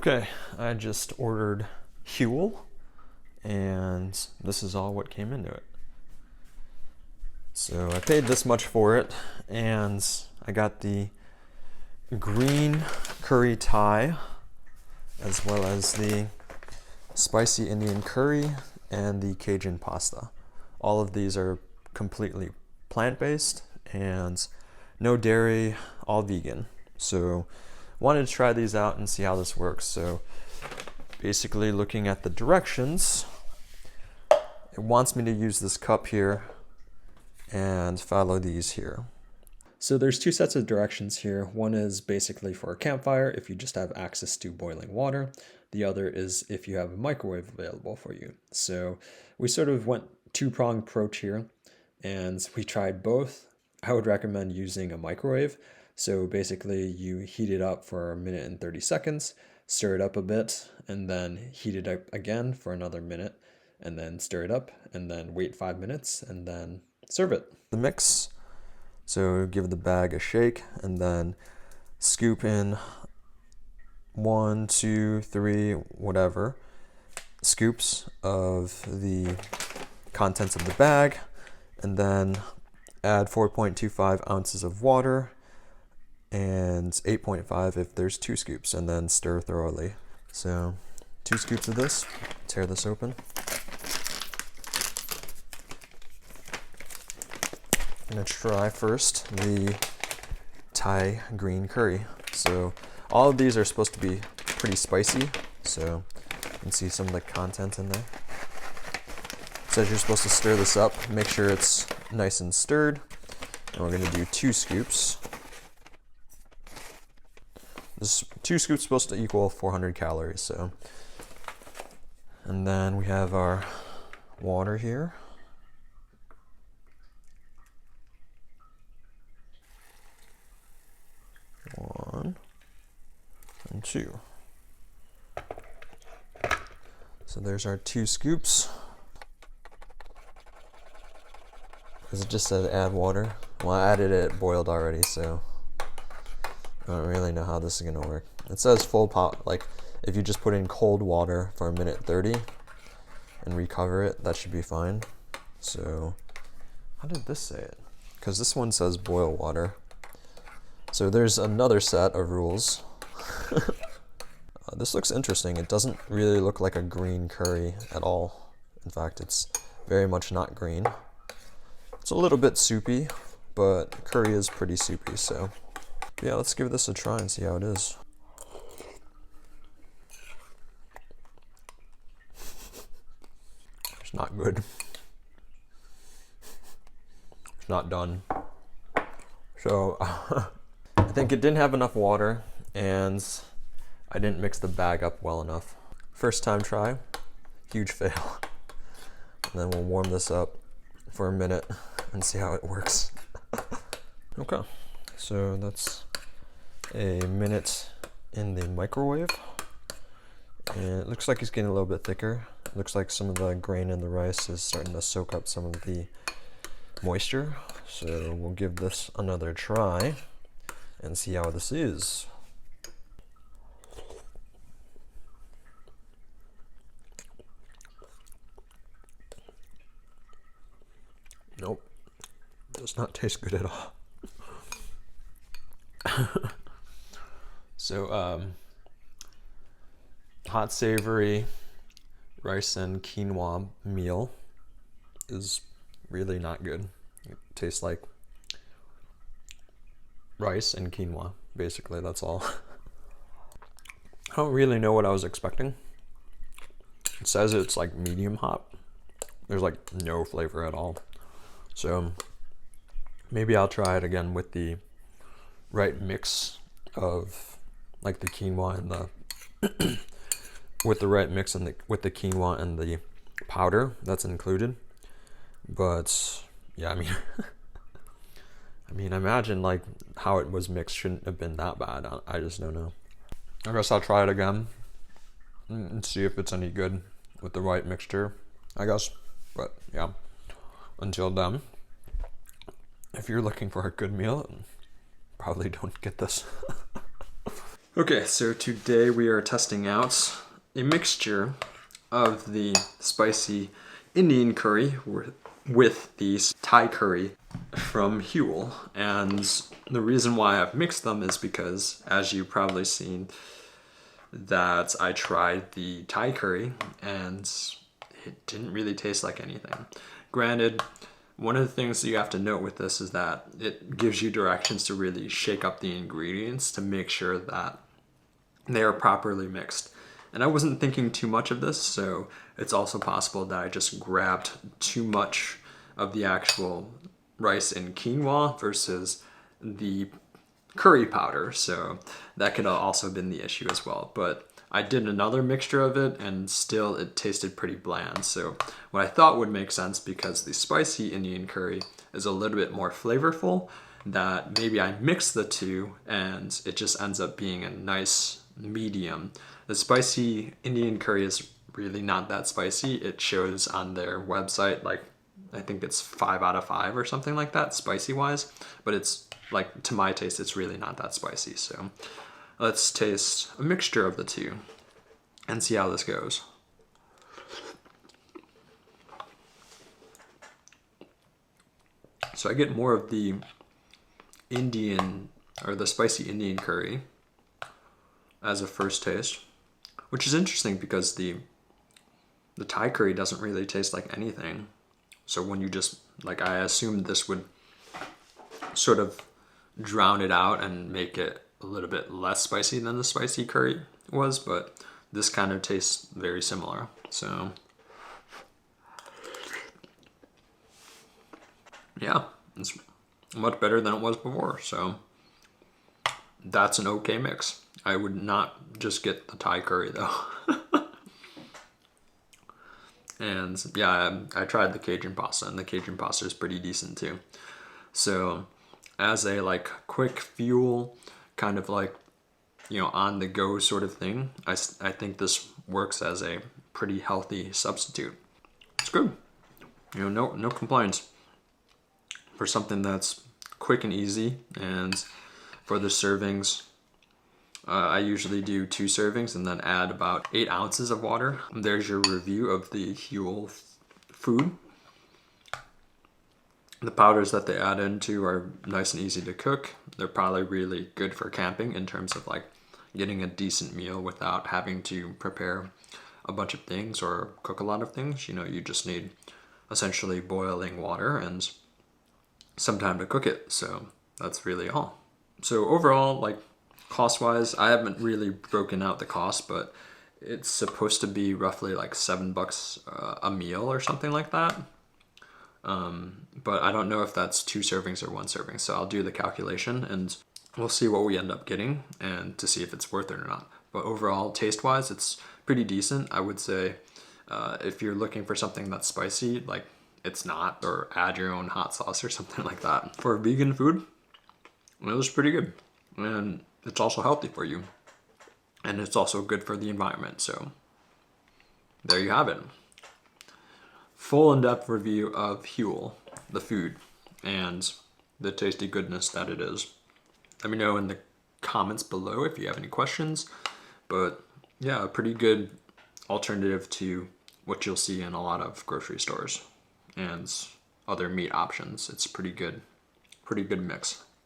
Okay, I just ordered Huel, and this is all what came into it. So I paid this much for it, and I got the green curry Thai, as well as the spicy Indian curry and the Cajun pasta. All of these are completely plant-based and no dairy, all vegan. So wanted to try these out and see how this works. So basically looking at the directions, it wants me to use this cup here and follow these here. So there's two sets of directions here. One is basically for a campfire if you just have access to boiling water. The other is if you have a microwave available for you. So we sort of went two-pronged approach here, and we tried both. I would recommend using a microwave. So basically you heat it up for 1 minute and 30 seconds, stir it up a bit, and then heat it up again for another minute, and then stir it up, and then wait 5 minutes, and then serve it. The mix, so give the bag a shake, and then scoop in 1, 2, 3, whatever scoops of the contents of the bag, and then add 4.25 ounces of water and 8.5 if there's 2 scoops, and then stir thoroughly. So 2 scoops of this, tear this open. I'm gonna try first the Thai green curry. So all of these are supposed to be pretty spicy, so you can see some of the content in there. It says you're supposed to stir this up, make sure it's nice and stirred, and we're gonna do 2 scoops. This 2 scoops supposed to equal 400 calories, so. And then we have our water here. One and 2. So there's our 2 scoops. Because it just said add water. Well, I added it boiled already, so I don't really know how this is gonna work. It says full pot, like if you just put in cold water for 1:30 and recover it, that should be fine. So how did this say it? Because this one says boil water. So there's another set of rules. This looks interesting. It doesn't really look like a green curry at all. In fact, it's very much not green. It's a little bit soupy, but curry is pretty soupy, so yeah, let's give this a try and see how it is. It's not good. It's not done. So I think it didn't have enough water, and I didn't mix the bag up well enough. First time try, huge fail. And then we'll warm this up for a minute and see how it works. Okay, so that's a minute in the microwave. And it looks like it's getting a little bit thicker. It looks like some of the grain in the rice is starting to soak up some of the moisture. So we'll give this another try and see how this is. Nope, does not taste good at all. So, hot savory rice and quinoa meal is really not good. It tastes like rice and quinoa, basically, that's all. I don't really know what I was expecting. It says it's like medium hot. There's like no flavor at all. So maybe I'll try it again with the right mix of like the quinoa and the with the right mix and with the quinoa and the powder that's included. But yeah, I mean I imagine like how it was mixed shouldn't have been that bad. I just don't know. I guess I'll try it again and see if it's any good with the right mixture, I guess. But yeah, until then, if you're looking for a good meal, probably don't get this. Okay, so today we are testing out a mixture of the spicy Indian curry with the Thai curry from Huel. And the reason why I've mixed them is because, as you've probably seen, that I tried the Thai curry and it didn't really taste like anything. Granted, one of the things that you have to note with this is that it gives you directions to really shake up the ingredients to make sure that they are properly mixed. And I wasn't thinking too much of this, so it's also possible that I just grabbed too much of the actual rice and quinoa versus the curry powder, so that could have also been the issue as well. But I did another mixture of it and still it tasted pretty bland. So what I thought would make sense, because the spicy Indian curry is a little bit more flavorful, that maybe I mix the two and it just ends up being a nice medium. The spicy Indian curry is really not that spicy. It shows on their website like, I think it's 5 out of 5 or something like that, spicy wise, but it's like, to my taste, it's really not that spicy. So let's taste a mixture of the two and see how this goes. So I get more of the Indian, or the spicy Indian curry as a first taste, which is interesting because the Thai curry doesn't really taste like anything. So when you just, like, I assumed this would sort of drown it out and make it a little bit less spicy than the spicy curry was, but this kind of tastes very similar. So yeah, it's much better than it was before. So that's an okay mix. I would not just get the Thai curry though. And yeah, I tried the Cajun pasta, and the Cajun pasta is pretty decent too. So as a like quick fuel, kind of like, you know, on the go sort of thing, I think this works as a pretty healthy substitute. It's good. You know, no complaints for something that's quick and easy. And for the servings, I usually do 2 servings and then add about 8 ounces of water. There's your review of the Huel food. The powders that they add into are nice and easy to cook. They're probably really good for camping in terms of like getting a decent meal without having to prepare a bunch of things or cook a lot of things. You know, you just need essentially boiling water and some time to cook it. So that's really all. So overall, like, cost-wise, I haven't really broken out the cost, but it's supposed to be roughly like $7 a meal or something like that. But I don't know if that's 2 servings or 1 serving, so I'll do the calculation and we'll see what we end up getting and to see if it's worth it or not. But overall, taste-wise, it's pretty decent. I would say if you're looking for something that's spicy, like, it's not, or add your own hot sauce or something like that. For vegan food, it was pretty good. And it's also healthy for you. And it's also good for the environment. So there you have it. Full in-depth review of Huel, the food, and the tasty goodness that it is. Let me know in the comments below if you have any questions. But yeah, a pretty good alternative to what you'll see in a lot of grocery stores and other meat options. It's pretty good mix.